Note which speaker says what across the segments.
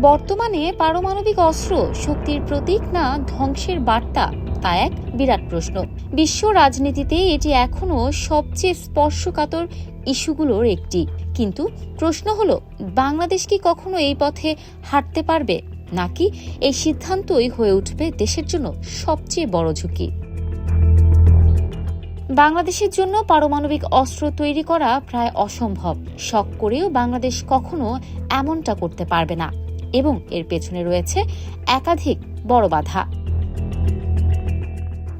Speaker 1: বর্তমানে পারমাণবিক অস্ত্র শক্তির প্রতীক না ধ্বংসের বার্তা, তা এক বিরাট প্রশ্ন। বিশ্ব রাজনীতিতে এটি এখনো সবচেয়ে স্পর্শকাতর ইস্যুগুলোর একটি। কিন্তু প্রশ্ন হলো, বাংলাদেশ কি কখনো এই পথে হাঁটতে পারবে, নাকি এই সিদ্ধান্তই হয়ে উঠবে দেশের জন্য সবচেয়ে বড় ঝুঁকি? বাংলাদেশের জন্য পারমাণবিক অস্ত্র তৈরি করা প্রায় অসম্ভব। শখ করেও বাংলাদেশ কখনো এমনটা করতে পারবে না, এবং এর পেছনে রয়েছে একাধিক বড় বাধা।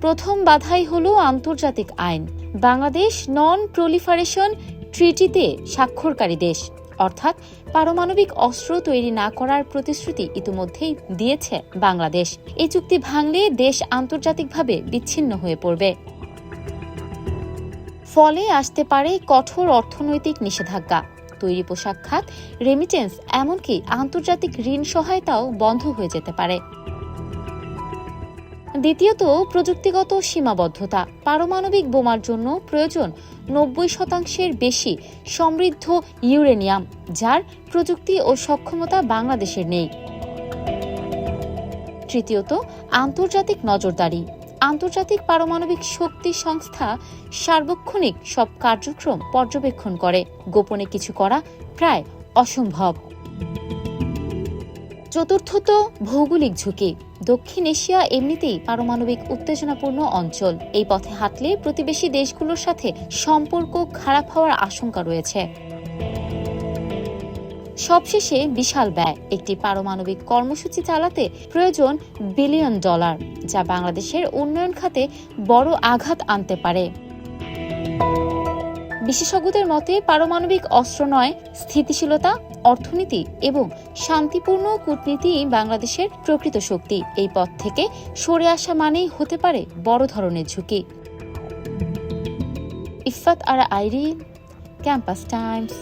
Speaker 1: প্রথম বাধাই হলো আন্তর্জাতিক আইন। বাংলাদেশ নন প্রলিফারেশন ট্রিটিতে স্বাক্ষরকারী দেশ, অর্থাৎ পারমাণবিক অস্ত্র তৈরি না করার প্রতিশ্রুতি ইতিমধ্যেই দিয়েছে বাংলাদেশ। এই চুক্তি ভাঙলে দেশ আন্তর্জাতিকভাবে বিচ্ছিন্ন হয়ে পড়বে। ফলে আসতে পারে কঠোর অর্থনৈতিক নিষেধাজ্ঞা, তৈরি পোশাক খাত, রেমিটেন্স, এমনকি আন্তর্জাতিক ঋণ সহায়তাও বন্ধ হয়ে যেতে পারে। দ্বিতীয়ত, প্রযুক্তিগত সীমাবদ্ধতা। পারমাণবিক বোমার জন্য প্রয়োজন 90% বেশি সমৃদ্ধ ইউরেনিয়াম, যার প্রযুক্তি ও সক্ষমতা বাংলাদেশের নেই। তৃতীয়ত, আন্তর্জাতিক নজরদারি। আন্তর্জাতিক পারমাণবিক শক্তি সংস্থা সার্বক্ষণিক সব কার্যক্রম পর্যবেক্ষণ করে। গোপনে কিছু করা প্রায় অসম্ভব। চতুর্থত, ভৌগোলিক ঝুঁকি। দক্ষিণ এশিয়া এমনিতেই পারমাণবিক উত্তেজনাপূর্ণ অঞ্চল। এই পথে হাঁটলে প্রতিবেশী দেশগুলোর সাথে সম্পর্ক খারাপ হওয়ার আশঙ্কা রয়েছে। সবশেষে বিশাল ব্যয়। একটি পারমাণবিক কর্মসূচি চালাতে প্রয়োজন $1 বিলিয়ন, যা বাংলাদেশের উন্নয়ন খাতে বড় আঘাত আনতে পারে। বিশেষজ্ঞদের মতে পারমাণবিক অস্ত্র নয়, স্থিতিশীলতা, অর্থনীতি এবং শান্তিপূর্ণ কূটনীতি বাংলাদেশের প্রকৃত শক্তি। এই পথ থেকে সরে আসা মানেই হতে পারে বড় ধরনের ঝুঁকি। ইফফাত আরা আইরি, ক্যাম্পাস টাইমস।